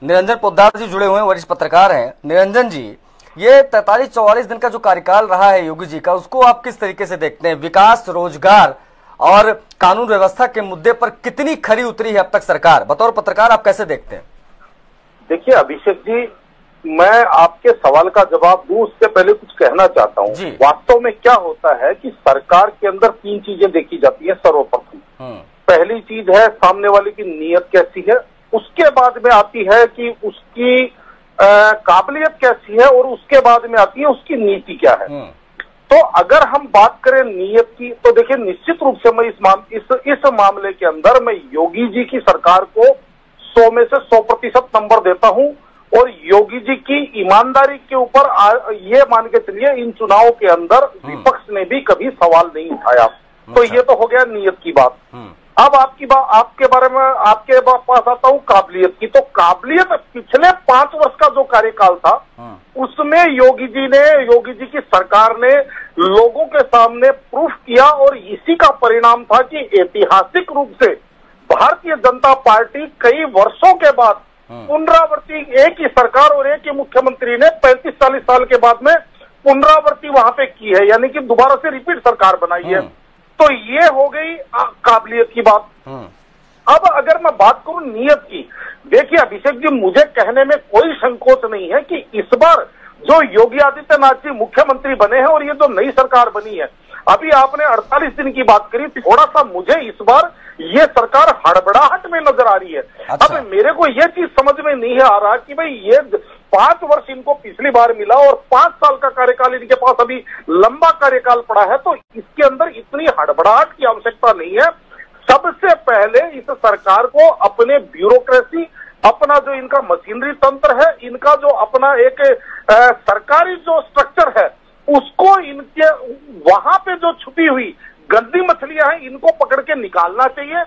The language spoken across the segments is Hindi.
निरंजन पोद्दार जी जुड़े हुए हैं, वरिष्ठ पत्रकार हैं। निरंजन जी, ये 43-44 दिन का जो कार्यकाल रहा है योगी जी का, उसको आप किस तरीके से देखते हैं? विकास, रोजगार और कानून व्यवस्था के मुद्दे पर कितनी खरी उतरी है अब तक सरकार? बतौर पत्रकार आप कैसे देखते हैं? देखिए अभिषेक जी, मैं आपके सवाल का जवाब दूं उससे पहले कुछ कहना चाहता हूं। वास्तव में क्या होता है कि सरकार के अंदर 3 चीजें देखी जाती है। सर्वप्रथम पहली चीज है सामने वाले की नीयत कैसी है, उसके बाद में आती है कि उसकी काबिलियत कैसी है, और उसके बाद में आती है उसकी नीति क्या है। तो अगर हम बात करें नीयत की, तो देखिए निश्चित रूप से मैं इस मामले के अंदर मैं योगी जी की सरकार को 100 में से 100% नंबर देता हूं, और योगी जी की ईमानदारी के ऊपर ये मान के चलिए इन चुनावों के अंदर विपक्ष ने भी कभी सवाल नहीं उठाया। तो ये तो हो गया नीयत की बात। अब आपके बारे में आपके पास आता हूं काबिलियत की। तो काबिलियत पिछले 5 वर्ष का जो कार्यकाल था उसमें योगी जी की सरकार ने लोगों के सामने प्रूफ किया, और इसी का परिणाम था कि ऐतिहासिक रूप से भारतीय जनता पार्टी कई वर्षों के बाद पुनरावृत्ति, एक ही सरकार और एक ही मुख्यमंत्री ने 35-40 साल के बाद में पुनरावृत्ति वहां पे की है, यानी कि दोबारा से रिपीट सरकार बनाई है। तो ये हो गई काबिलियत की बात। अब अगर मैं बात करूं नियत की, देखिए अभिषेक जी, मुझे कहने में कोई संकोच नहीं है कि इस बार जो योगी आदित्यनाथ जी मुख्यमंत्री बने हैं और ये जो नई सरकार बनी है, अभी आपने 48 दिन की बात करी, थोड़ा सा मुझे इस बार ये सरकार हड़बड़ाहट में नजर आ रही है। अच्छा। अब मेरे को ये चीज समझ में नहीं आ रहा कि भाई ये 5 वर्ष इनको पिछली बार मिला और 5 साल का कार्यकाल इनके पास अभी लंबा कार्यकाल पड़ा है, तो इसके अंदर इतनी हड़बड़ाहट की आवश्यकता नहीं है। सबसे पहले इस सरकार को अपने ब्यूरोक्रेसी, अपना जो इनका मशीनरी तंत्र है, इनका जो अपना एक सरकारी जो स्ट्रक्चर है, उसको इनके वहां पे जो छुपी हुई गंदी मछलियां हैं, इनको पकड़ के निकालना चाहिए।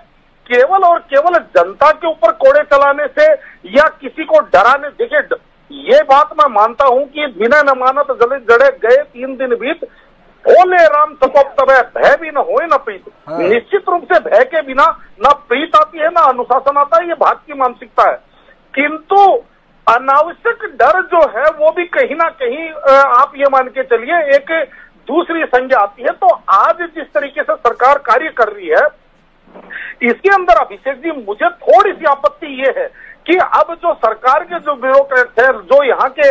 केवल और केवल जनता के ऊपर कोड़े चलाने से या किसी को डराने, देखिए ये बात मैं मानता हूं कि बिना नमानत जड़े गए 3 दिन बीत, ओले राम सकोप तबे भय भी न होए न प्रीत। निश्चित रूप से भय के बिना न प्रीत आती है, न अनुशासन आता है, ये भारत की मानसिकता है। किंतु अनावश्यक डर जो है वो भी कहीं ना कहीं आप ये मान के चलिए एक दूसरी संज्ञा आती है। तो आज जिस तरीके से सरकार कार्य कर रही है, इसके अंदर अभिषेक जी मुझे थोड़ी सी आपत्ति ये है कि अब जो सरकार के जो ब्यूरोक्रेट है, जो यहाँ के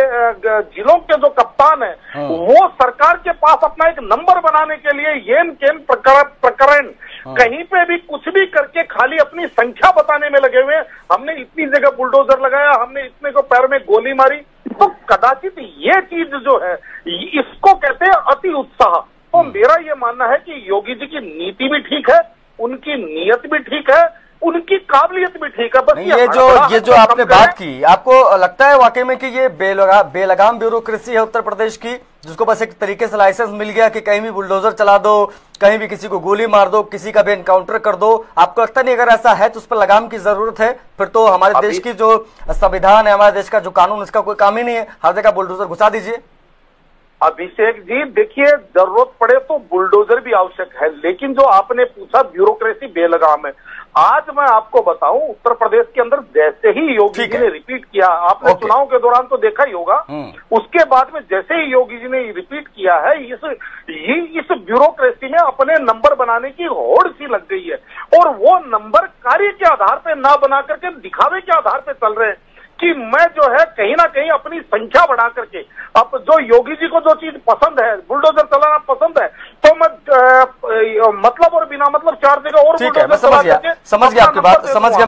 जिलों के जो कप्तान है, वो सरकार के पास अपना एक नंबर बनाने के लिए येन केन प्रकरण कहीं पे भी कुछ भी करके खाली अपनी संख्या बताने में लगे हुए। हमने इतनी जगह बुलडोजर लगाया, हमने इतने को पैर में गोली मारी। तो कदाचित ये चीज जो है इसको कहते हैं अति उत्साह। तो मेरा ये मानना है कि योगी जी की नीति भी ठीक है, उनकी नीयत भी ठीक है, उनकी काबिलियत भी ठीक है। बस ये जो आपने बात की, आपको लगता है वाकई में कि ये बेलगाम ब्यूरोक्रेसी है उत्तर प्रदेश की, जिसको बस एक तरीके से लाइसेंस मिल गया कि कहीं भी बुलडोजर चला दो, कहीं भी किसी को गोली मार दो, किसी का भी एनकाउंटर कर दो? आपको लगता नहीं अगर ऐसा है तो उस पर लगाम की जरूरत है? फिर तो हमारे देश की जो संविधान है, हमारे देश का जो कानून, इसका कोई काम ही नहीं है, हर जगह बुलडोजर घुसा दीजिए। अभिषेक जी देखिए, जरूरत पड़े तो बुलडोजर भी आवश्यक है, लेकिन जो आपने पूछा ब्यूरोक्रेसी बेलगाम है। आज मैं आपको बताऊं, उत्तर प्रदेश के अंदर जैसे ही योगी जी ने रिपीट किया, आपने चुनाव के दौरान तो देखा ही होगा, उसके बाद में जैसे ही योगी जी ने रिपीट किया है, इस ब्यूरोक्रेसी में अपने नंबर बनाने की होड़ सी लग गई है, और वो नंबर कार्य के आधार पे ना बना करके दिखावे के आधार पे चल रहे हैं कि मैं जो है कहीं ना कहीं अपनी संख्या बढ़ा करके, अब जो योगी जी को जो चीज पसंद है, बुलडोजर चलाना पसंद है, तो मैं मतलब और बिना मतलब 4 जगह और बुलडोजर चला करके समझ गया आपकी बात, समझ गया।